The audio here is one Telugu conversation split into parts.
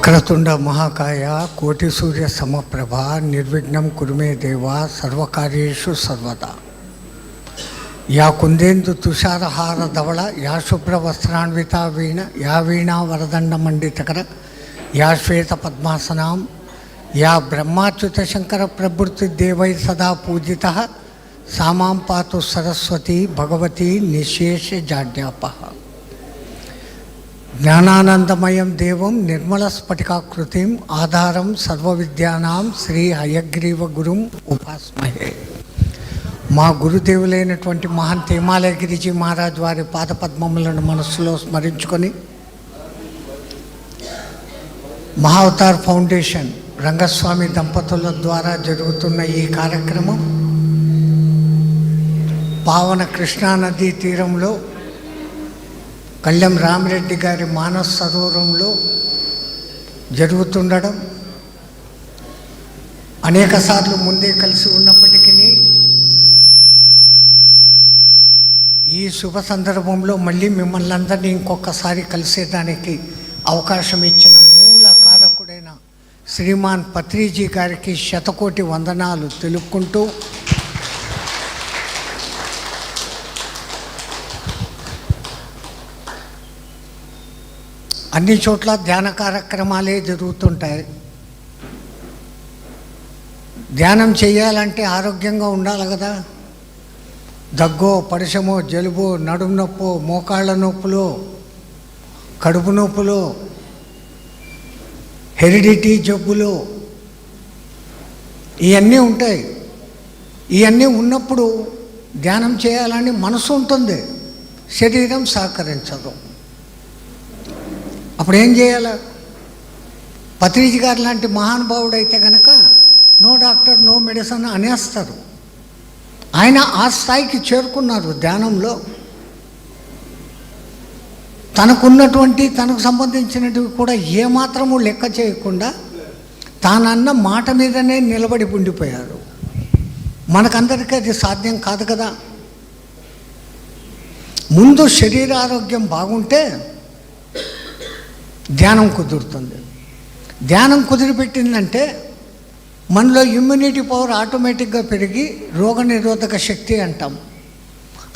వక్రతుండ మహాకాయ కోటి సూర్య సమప్రభ నిర్విఘ్నం కురుమే దేవ సర్వకార్యేషు సర్వదా. యా కుందేందు తుషారహార ధవళ యా శుభ్ర వస్త్రాన్విత వీణ యా వీణా వరదండ మండితకర యా శ్వేత పద్మాసనాం యా బ్రహ్మాచ్యుత శంకర ప్రభృతి దేవై సదా పూజిత సామాం పాతు సరస్వతి భగవతి నిశేష జాడ్యాపహ. జ్ఞానానందమయం దేవం నిర్మల స్ఫటికాకృతిం ఆధారం సర్వవిద్యానాం శ్రీ హయగ్రీవ గురుం ఉపాస్మహే. మా గురుదేవులైనటువంటి మహంత్ హిమాలయ గిరిజీ మహారాజ్ వారి పాదపద్మములను మనస్సులో స్మరించుకొని మహావతార్ ఫౌండేషన్ రంగస్వామి దంపతుల ద్వారా జరుగుతున్న ఈ కార్యక్రమం పావన కృష్ణానదీ తీరంలో కళ్యాణ్ రామిరెడ్డి గారి మానస సరోవరంలో జరుగుతుండడం, అనేక సార్లు ముందే కలిసి ఉన్నప్పటికీ ఈ శుభ సందర్భంలో మళ్ళీ మిమ్మల్ని అందరినీ ఇంకొకసారి కలిసేదానికి అవకాశం ఇచ్చిన మూల కారకుడైన శ్రీమాన్ పత్రిజీ గారికి శతకోటి వందనాలు తెలుపుకుంటూ, అన్ని చోట్ల ధ్యాన కార్యక్రమాలే జరుగుతుంటాయి. ధ్యానం చేయాలంటే ఆరోగ్యంగా ఉండాలి కదా. దగ్గో, పడిశమో, జలుబు, నడుము నొప్పో, మోకాళ్ళ నొప్పులు, కడుపు నొప్పులు, హెరిడిటీ జబ్బులు ఇవన్నీ ఉంటాయి. ఇవన్నీ ఉన్నప్పుడు ధ్యానం చేయాలని మనసు ఉంటుంది, శరీరం సహకరించదు. అప్పుడు ఏం చేయాలి? పత్రిజీ గారు లాంటి మహానుభావుడు అయితే కనుక నో డాక్టర్ నో మెడిసిన్ అనేస్తారు. ఆయన ఆ స్థాయికి చేరుకున్నారు ధ్యానంలో. తనకున్నటువంటి తనకు సంబంధించినవి కూడా ఏమాత్రము లెక్క చేయకుండా తానన్న మాట మీదనే నిలబడి ఉండిపోయారు. మనకందరికీ అది సాధ్యం కాదు కదా. ముందు శరీర ఆరోగ్యం బాగుంటే ధ్యానం కుదురుతుంది. ధ్యానం కుదిరిపెట్టిందంటే మనలో ఇమ్యూనిటీ పవర్ ఆటోమేటిక్గా పెరిగి రోగనిరోధక శక్తి అంటాం,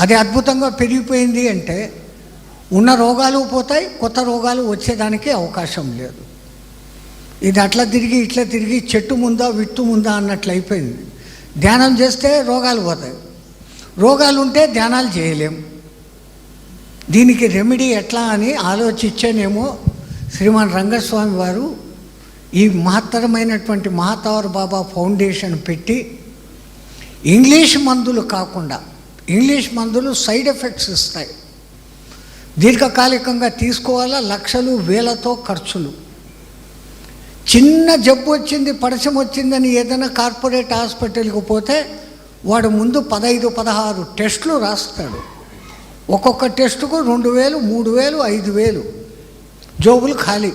అది అద్భుతంగా పెరిగిపోయింది అంటే ఉన్న రోగాలు పోతాయి, కొత్త రోగాలు వచ్చేదానికి అవకాశం లేదు. ఇది అట్లా తిరిగి ఇట్లా తిరిగి చెట్టు ముందా విత్తు ముందా అన్నట్లు అయిపోయింది. ధ్యానం చేస్తే రోగాలు పోతాయి, రోగాలు ఉంటే ధ్యానాలు చేయలేం. దీనికి రెమెడీ ఎట్లా అని ఆలోచించానేమో శ్రీమాన్ రంగస్వామి వారు ఈ మహత్తరమైనటువంటి మహాతావర్ బాబా ఫౌండేషన్ పెట్టి ఇంగ్లీష్ మందులు కాకుండా, ఇంగ్లీష్ మందులు సైడ్ ఎఫెక్ట్స్ ఇస్తాయి, దీర్ఘకాలికంగా తీసుకోవాలా, లక్షలు వేలతో ఖర్చులు. చిన్న జబ్బు వచ్చింది, పడసం వచ్చిందని ఏదైనా కార్పొరేట్ హాస్పిటల్కి పోతే వాడు ముందు 15-16 టెస్టులు రాస్తాడు. ఒక్కొక్క టెస్టుకు 2000, 3000, 5000 జబ్బులు ఖాళీ.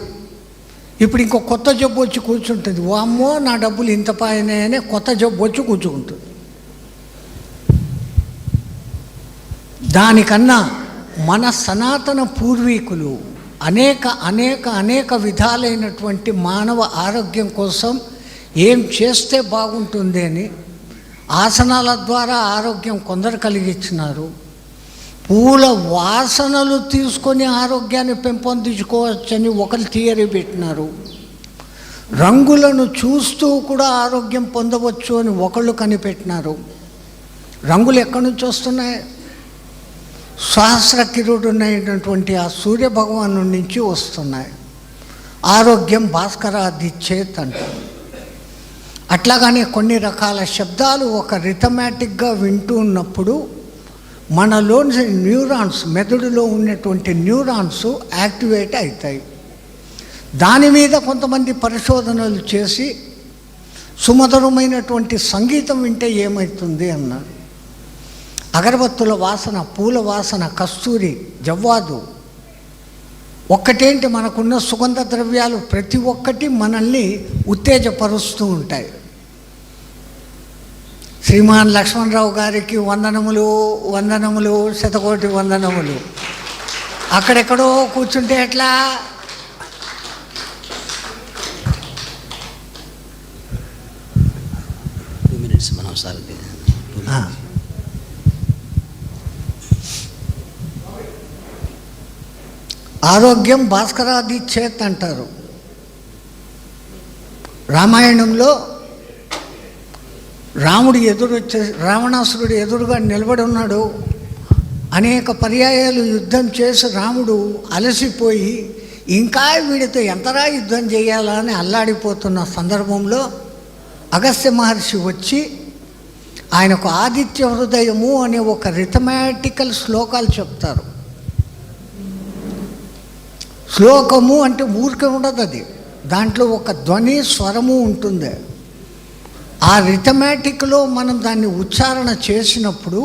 ఇప్పుడు ఇంకో కొత్త జబ్బు వచ్చి కూర్చుంటుంది, వామ్మో నా డబ్బులు ఇంత పాయనే కొత్త జబ్బు వచ్చి కూర్చుంటుంది. దానికన్నా మన సనాతన పూర్వీకులు అనేక అనేక అనేక విధాలైనటువంటి మానవ ఆరోగ్యం కోసం ఏం చేస్తే బాగుంటుంది అని ఆసనాల ద్వారా ఆరోగ్యం కొందరు కలిగించినారు. పూల వాసనలు తీసుకొని ఆరోగ్యాన్ని పెంపొందించుకోవచ్చని ఒకరు థియరీ పెట్టినారు. రంగులను చూస్తూ కూడా ఆరోగ్యం పొందవచ్చు అని ఒకళ్ళు కనిపెట్టినారు. రంగులు ఎక్కడి నుంచి వస్తున్నాయి? సహస్ర కిరీటునైనటువంటి ఆ సూర్య భగవాను నుంచి వస్తున్నాయి. ఆరోగ్యం భాస్కరాదిచ్చేత్ అంటారు. అట్లాగానే కొన్ని రకాల శబ్దాలు ఒక రిథమాటిక్గా వింటూ ఉన్నప్పుడు మనలోని న్యూరాన్స్, మెదడులో ఉన్నటువంటి న్యూరాన్స్ యాక్టివేట్ అవుతాయి. దాని మీద కొంతమంది పరిశోధనలు చేసి సుమధురమైనటువంటి సంగీతం వింటే ఏమవుతుంది అన్నారు. అగరబత్తుల వాసన, పూల వాసన, కస్తూరి, జవ్వాదు ఒక్కటేంటి, మనకున్న సుగంధ ద్రవ్యాలు ప్రతి ఒక్కటి మనల్ని ఉత్తేజపరుస్తూ ఉంటాయి. శ్రీమాన్ లక్ష్మణరావు గారికి వందనములు వందనములు, శతకోటి వందనములు. అక్కడెక్కడో కూర్చుంటే ఎట్లా? ఆరోగ్యం భాస్కరాది చేత్ అంటారు. రామాయణంలో రాముడు రావణాసురుడు ఎదురుగా నిలబడి ఉన్నాడు. అనేక పర్యాయాలు యుద్ధం చేసి రాముడు అలసిపోయి ఇంకా వీడితో ఎంతరా యుద్ధం చేయాలా అని అల్లాడిపోతున్న సందర్భంలో అగస్త్య మహర్షి వచ్చి ఆయనకు ఆదిత్య హృదయము అనే ఒక రిథమాటికల్ శ్లోకాలు చెప్తారు. శ్లోకము అంటే ఊరికే ఉండదు, అది దాంట్లో ఒక ధ్వని స్వరము ఉంటుంది. ఆ రిథమాటిక్లో మనం దాన్ని ఉచ్చారణ చేసినప్పుడు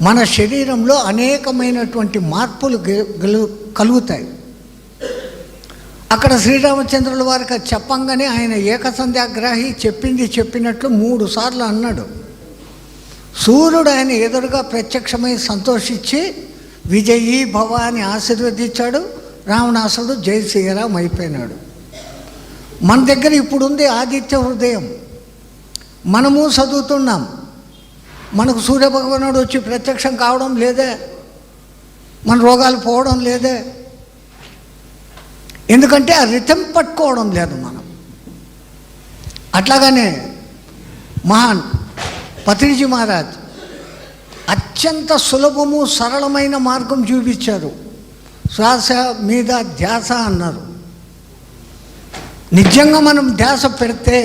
మన శరీరంలో అనేకమైనటువంటి మార్పులు కలుగుతాయి. అక్కడ శ్రీరామచంద్రుల వారికి చెప్పంగానే ఆయన ఏకసంధ్యాగ్రాహి చెప్పినట్లు 3 సార్లు అన్నాడు. సూర్యుడు ఆయన ఎదురుగా ప్రత్యక్షమై సంతోషించి విజయీ భవ అని ఆశీర్వదించాడు. రావణాసురుడు జై శ్రీరామ్ అయిపోయినాడు. మన దగ్గర ఇప్పుడుంది ఆదిత్య హృదయం, మనము చదువుతున్నాం. మనకు సూర్యభగవానుడు వచ్చి ప్రత్యక్షం కావడం లేదే, మన రోగాలు పోవడం లేదే. ఎందుకంటే ఆ రిథం పట్టుకోవడం లేదు మనం. అట్లాగానే మహాన్ పత్రిజీ మహారాజ్ అత్యంత సులభము సరళమైన మార్గం చూపించారు. శ్వాస మీద ధ్యాస అన్నారు. నిజంగా మనం ధ్యాస పెడితే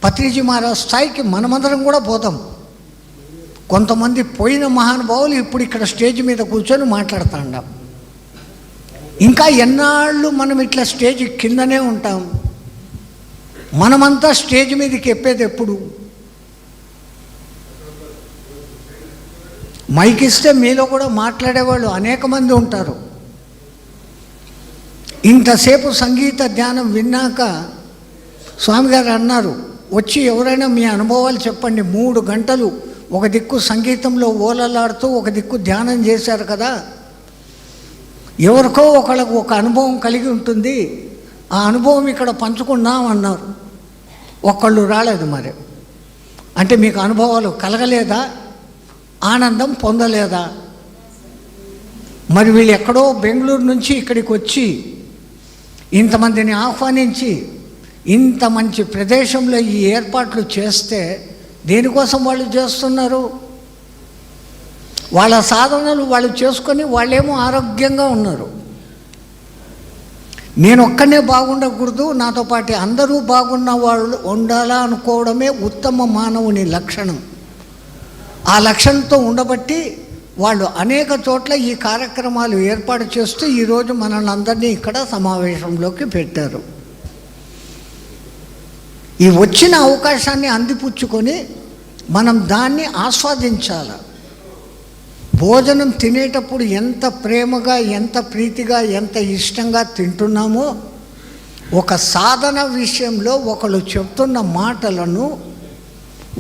పత్రిజీ మహారాజ్ స్థాయికి మనమందరం కూడా పోతాం. కొంతమంది పోయిన మహానుభావులు ఇప్పుడు ఇక్కడ స్టేజ్ మీద కూర్చొని మాట్లాడుతాండాం. ఇంకా ఎన్నాళ్ళు మనం ఇట్లా స్టేజ్ కిందనే ఉంటాం? మనమంతా స్టేజ్ మీదకి ఎప్పేది ఎప్పుడు? మైక్ ఇస్తే మీలో కూడా మాట్లాడేవాళ్ళు అనేక మంది ఉంటారు. ఇంతసేపు సంగీత ధ్యానం విన్నాక స్వామిగారు అన్నారు, వచ్చి ఎవరైనా మీ అనుభవాలు చెప్పండి. 3 గంటలు ఒక దిక్కు సంగీతంలో ఓలలాడుతూ ఒక దిక్కు ధ్యానం చేశారు కదా, ఎవరికో ఒకళ్ళకు ఒక అనుభవం కలిగి ఉంటుంది, ఆ అనుభవం ఇక్కడ పంచుకున్నాం అన్నారు. ఒకళ్ళు రాలేదు. మరి అంటే మీకు అనుభవాలు కలగలేదా? ఆనందం పొందలేదా? మరి వీళ్ళు ఎక్కడో బెంగళూరు నుంచి ఇక్కడికి వచ్చి ఇంతమందిని ఆహ్వానించి ఇంత మంచి ప్రదేశంలో ఈ ఏర్పాట్లు చేస్తే దేనికోసం వాళ్ళు చేస్తున్నారు? వాళ్ళ సాధనలు వాళ్ళు చేసుకొని వాళ్ళేమో ఆరోగ్యంగా ఉన్నారు. నేను ఒక్కనే బాగుండకూడదు, నాతో పాటు అందరూ బాగున్న వాళ్ళు ఉండాలా అనుకోవడమే ఉత్తమ మానవుని లక్షణం. ఆ లక్షణంతో ఉండబట్టి వాళ్ళు అనేక చోట్ల ఈ కార్యక్రమాలు ఏర్పాటు చేస్తూ ఈరోజు మనల్ని అందరినీ ఇక్కడ సమావేశంలోకి పెట్టారు. ఈ వచ్చిన అవకాశాన్ని అందిపుచ్చుకొని మనం దాన్ని ఆస్వాదించాలి. భోజనం తినేటప్పుడు ఎంత ప్రేమగా, ఎంత ప్రీతిగా, ఎంత ఇష్టంగా తింటున్నామో, ఒక సాధన విషయంలో ఒకళ్ళు చెప్తున్న మాటలను,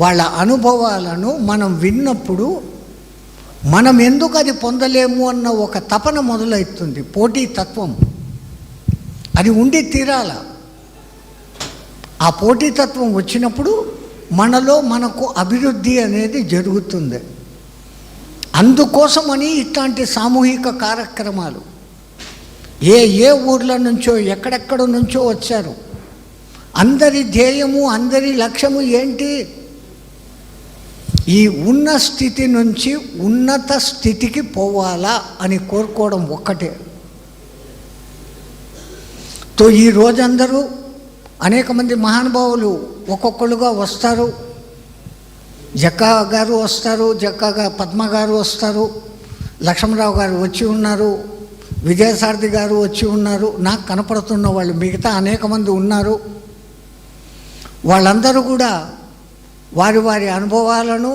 వాళ్ళ అనుభవాలను మనం విన్నప్పుడు మనం ఎందుకు అది పొందలేము అన్న ఒక తపన మొదలవుతుంది. పోటీతత్వం అది ఉండి తీరాల. ఆ పోటీతత్వం వచ్చినప్పుడు మనలో మనకు అభివృద్ధి అనేది జరుగుతుంది. అందుకోసమని ఇట్లాంటి సామూహిక కార్యక్రమాలు ఏ ఊర్ల నుంచో ఎక్కడెక్కడ నుంచో వచ్చారు. అందరి ధ్యేయము, అందరి లక్ష్యము ఏంటి? ఈ ఉన్న స్థితి నుంచి ఉన్నత స్థితికి పోవాలా అని కోరుకోవడం ఒక్కటే. ఈ రోజందరూ అనేక మంది మహానుభావులు ఒక్కొక్కరుగా వస్తారు. జక్కా గారు వస్తారు, పద్మ గారు వస్తారు, లక్ష్మణరావు గారు వచ్చి ఉన్నారు, విజయసారథి గారు వచ్చి ఉన్నారు, నాకు కనపడుతున్న వాళ్ళు మిగతా అనేక మంది ఉన్నారు. వాళ్ళందరూ కూడా వారి వారి అనుభవాలను,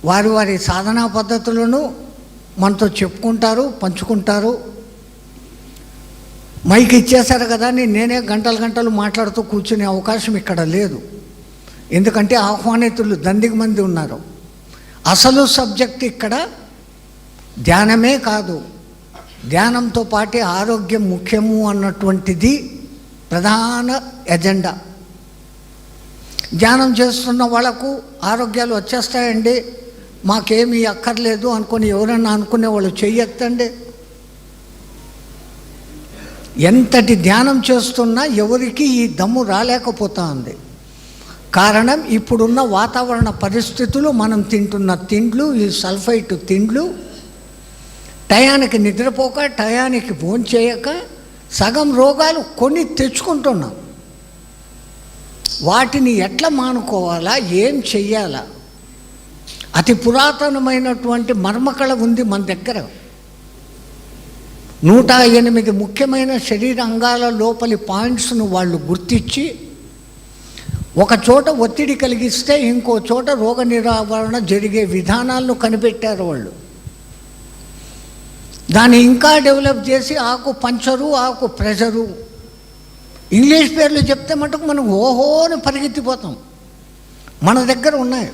వారి వారి సాధనా పద్ధతులను మనతో చెప్పుకుంటారు, పంచుకుంటారు. మైక్ ఇచ్చేశారు కదా అని నేనే గంటలు మాట్లాడుతూ కూర్చునే అవకాశం ఇక్కడ లేదు. ఎందుకంటే ఆహ్వానితులు దండిగా మంది ఉన్నారు. అసలు సబ్జెక్ట్ ఇక్కడ ధ్యానమే కాదు, ధ్యానంతో పాటే ఆరోగ్యం ముఖ్యము అన్నటువంటిది ప్రధాన ఎజెండా. ధ్యానం చేస్తున్న వాళ్ళకు ఆరోగ్యాలు వచ్చేస్తాయండి, మాకేమీ అక్కర్లేదు అనుకొని ఎవరన్నా అనుకునే వాళ్ళు చెయ్యొద్దండి. ఎంతటి ధ్యానం చేస్తున్నా ఎవరికి ఈ దమ్ము రాలేకపోతా ఉంది. కారణం ఇప్పుడున్న వాతావరణ పరిస్థితులు, మనం తింటున్న తిండ్లు, ఈ సల్ఫైట్ తిండ్లు, టయానికి నిద్రపోక, టయానికి భోంచేయక సగం రోగాలు కొని తెచ్చుకుంటున్నాం. వాటిని ఎట్లా మానుకోవాలా, ఏం చెయ్యాలా? అతి పురాతనమైనటువంటి మర్మకళ ఉంది మన దగ్గర. 108 ముఖ్యమైన శరీర అంగాల లోపలి పాయింట్స్ను వాళ్ళు గుర్తించి, ఒక చోట ఒత్తిడి కలిగిస్తే ఇంకో చోట రోగ నివారణ జరిగే విధానాలను కనిపెట్టారు వాళ్ళు. దాన్ని ఇంకా డెవలప్ చేసి ఆకు పంచరు, ఆకు ప్రెషరు, ఇంగ్లీష్ పేర్లు చెప్తే మటుకు మనం ఓహోని పరిగెత్తిపోతాం. మన దగ్గర ఉన్నాయి.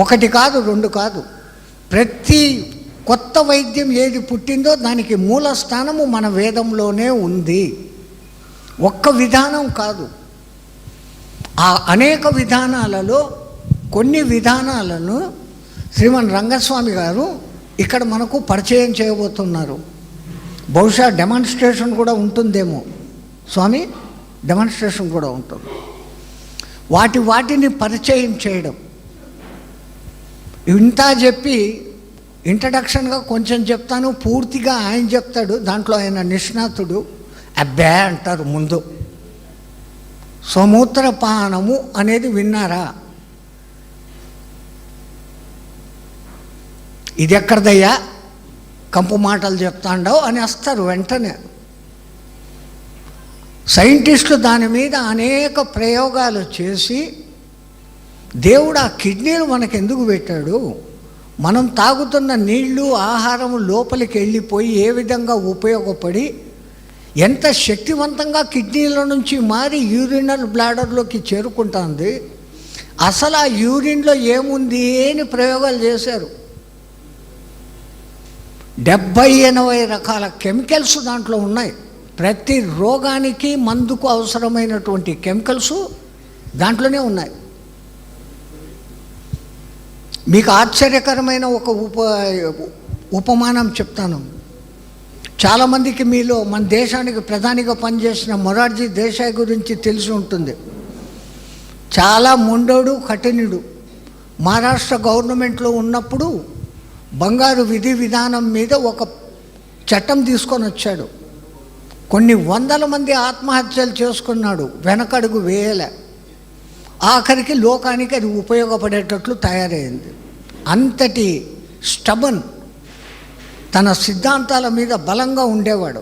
1 కాదు 2 కాదు, ప్రతి కొత్త వైద్యం ఏది పుట్టిందో దానికి మూల స్థానము మన వేదంలోనే ఉంది. ఒక్క విధానం కాదు, ఆ అనేక విధానాలలో కొన్ని విధానాలను శ్రీమన్ రంగస్వామి గారు ఇక్కడ మనకు పరిచయం చేయబోతున్నారు. బహుశా డెమాన్స్ట్రేషన్ కూడా ఉంటుందేమో స్వామి, డెమాన్స్ట్రేషన్ కూడా ఉంటుంది. వాటిని పరిచయం చేయడం. ఇంత చెప్పి ఇంట్రడక్షన్గా కొంచెం చెప్తాను, పూర్తిగా ఆయన చెప్తాడు. దాంట్లో ఆయన నిష్ణాతుడు. అబ్బే అంటారు ముందు. సముద్రపానము అనేది విన్నారా? ఇది ఎక్కడదయ్యా, కంపు మాటలు చెప్తాండవు అని వస్తారు వెంటనే. సైంటిస్టులు దాని మీద అనేక ప్రయోగాలు చేసి, దేవుడు ఆ కిడ్నీలు మనకు ఎందుకు పెట్టాడు, మనం తాగుతున్న నీళ్లు ఆహారం లోపలికి వెళ్ళిపోయి ఏ విధంగా ఉపయోగపడి ఎంత శక్తివంతంగా కిడ్నీల నుంచి మారి యూరినల్ బ్లాడర్లోకి చేరుకుంటుంది, అసలు ఆ యూరిన్లో ఏముంది అని ప్రయోగాలు చేశారు. 70-80 రకాల కెమికల్స్ దాంట్లో ఉన్నాయి. ప్రతి రోగానికి మందుకు అవసరమైనటువంటి కెమికల్స్ దాంట్లోనే ఉన్నాయి. మీకు ఆశ్చర్యకరమైన ఒక ఉపమానం చెప్తాను. చాలామందికి మీలో మన దేశానికి ప్రధానిగా పనిచేసిన మొరార్జీ దేశాయ్ గురించి తెలిసి ఉంటుంది. చాలా మొండోడు, కఠినుడు. మహారాష్ట్ర గవర్నమెంట్లో ఉన్నప్పుడు బంగారు విధి విధానం మీద ఒక చట్టం తీసుకొని వచ్చాడు. కొన్ని వందల మంది ఆత్మహత్యలు చేసుకున్నాడు, వెనకడుగు వేయలే. ఆఖరికి లోకానికి అది ఉపయోగపడేటట్లు తయారైంది. అంతటి స్టబన్, తన సిద్ధాంతాల మీద బలంగా ఉండేవాడు.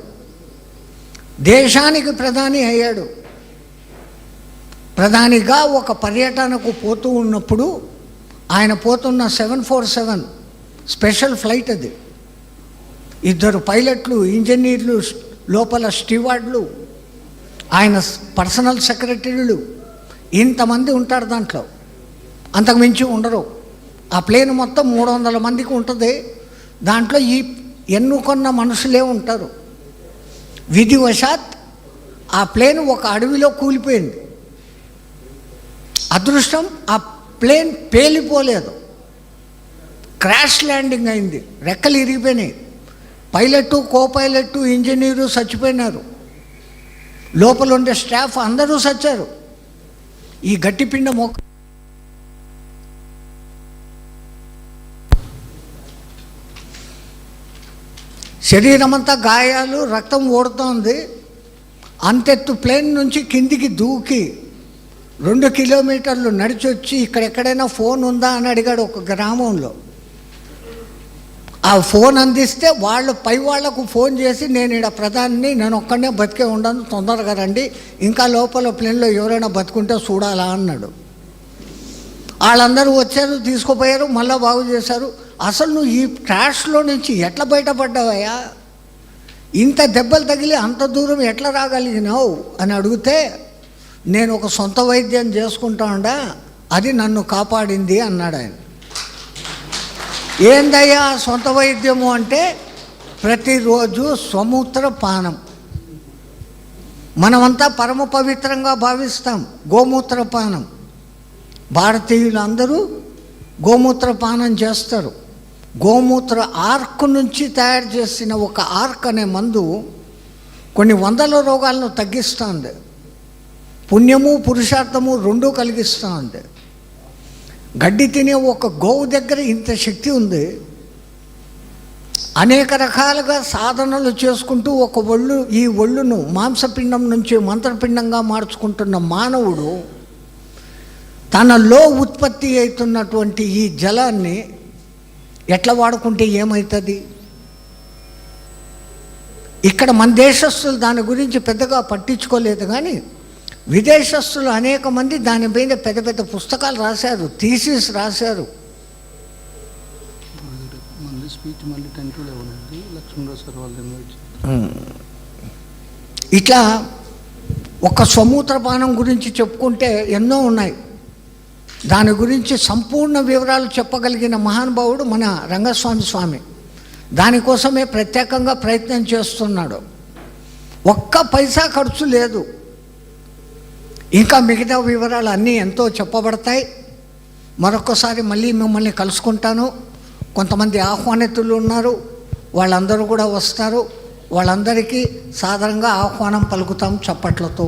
దేశానికి ప్రధాని అయ్యాడు. ప్రధానిగా ఒక పర్యటనకు పోతూ ఉన్నప్పుడు ఆయన పోతున్న 747 స్పెషల్ ఫ్లైట్ అది. 2 పైలట్లు, ఇంజనీర్లు, లోపల స్టీవార్డ్లు, ఆయన పర్సనల్ సెక్రటరీలు, ఇంతమంది ఉంటారు దాంట్లో. అంతకు మించి ఉండరు. ఆ ప్లేన్ మొత్తం 300 మందికి ఉంటుంది. దాంట్లో ఈ ఎన్నుకొన్న మనుషులే ఉంటారు. విధివశాత్ ఆ ప్లేన్ ఒక అడవిలో కూలిపోయింది. అదృష్టం, ఆ ప్లేన్ పేలిపోలేదు, క్రాష్ ల్యాండింగ్ అయింది. రెక్కలు ఇరిగిపోయినాయి. పైలటు, కో పైలటు, ఇంజనీరు చచ్చిపోయినారు. లోపల ఉండే స్టాఫ్ అందరూ చచ్చారు. ఈ గట్టిపిండ మొక్క శరీరం అంతా గాయాలు, రక్తం ఓడుతోంది. అంతెత్తు ప్లేన్ నుంచి కిందికి దూకి 2 కిలోమీటర్లు నడిచొచ్చి ఇక్కడెక్కడైనా ఫోన్ ఉందా అని అడిగాడు ఒక గ్రామంలో. ఆ ఫోన్ అందిస్తే వాళ్ళు పై వాళ్లకు ఫోన్ చేసి, నేను ఇక్కడ ప్రధాని, నేను ఒక్కడనే బతికే ఉండను, తొందరగా రండి, ఇంకా లోపల ప్లేన్లో ఎవరైనా బతుకుంటే చూడాలా అన్నాడు. వాళ్ళందరూ వచ్చారు, తీసుకుపోయారు, మళ్ళీ బాగు చేశారు. అసలు నువ్వు ఈ క్రాష్లో నుంచి ఎట్లా బయటపడ్డావయ్యా, ఇంత దెబ్బలు తగిలి అంత దూరం ఎట్లా రాగలిగినావు అని అడిగితే, నేను ఒక సొంత వైద్యం చేసుకుంటా ఉండా, అది నన్ను కాపాడింది అన్నాడు ఆయన. ఏందయ్యా సొంత వైద్యము అంటే, ప్రతిరోజు సముద్ర పానం. మనమంతా పరమ పవిత్రంగా భావిస్తాం గోమూత్రపానం. భారతీయులు అందరూ గోమూత్రపానం చేస్తారు. గోమూత్ర ఆర్క్ నుంచి తయారు చేసిన ఒక ఆర్క్ అనే మందు కొన్ని వందల రోగాలను తగ్గిస్తుంది. పుణ్యము పురుషార్థము రెండూ కలిగిస్తుంది. గడ్డి తినే ఒక గోవు దగ్గర ఇంత శక్తి ఉంది. అనేక రకాలుగా సాధనలు చేసుకుంటూ ఈ ఒళ్ళును మాంసపిండం నుంచి మంత్రపిండంగా మార్చుకుంటున్న మానవుడు తనలో ఉత్పత్తి అవుతున్నటువంటి ఈ జలాన్ని ఎట్లా వాడుకుంటే ఏమవుతుంది? ఇక్కడ మన దేశస్తులు దాని గురించి పెద్దగా పట్టించుకోలేదు, కానీ విదేశస్తులు అనేక మంది దాని మీద పెద్ద పెద్ద పుస్తకాలు రాశారు, థీసిస్ రాశారు. ఇట్లా ఒక సముద్రపానం గురించి చెప్పుకుంటే ఎన్నో ఉన్నాయి. దాని గురించి సంపూర్ణ వివరాలు చెప్పగలిగిన మహానుభావుడు మన రంగస్వామి స్వామి. దానికోసమే ప్రత్యేకంగా ప్రయత్నం చేస్తున్నాడు. ఒక్క పైసా ఖర్చు లేదు. ఇంకా మిగతా వివరాలు అన్నీ ఎంతో చెప్పబడతాయి. మరొకసారి మళ్ళీ మిమ్మల్ని కలుసుకుంటాను. కొంతమంది ఆహ్వానితులు ఉన్నారు, వాళ్ళందరూ కూడా వస్తారు. వాళ్ళందరికీ సాధారణంగా ఆహ్వానం పలుకుతాం చప్పట్లతో.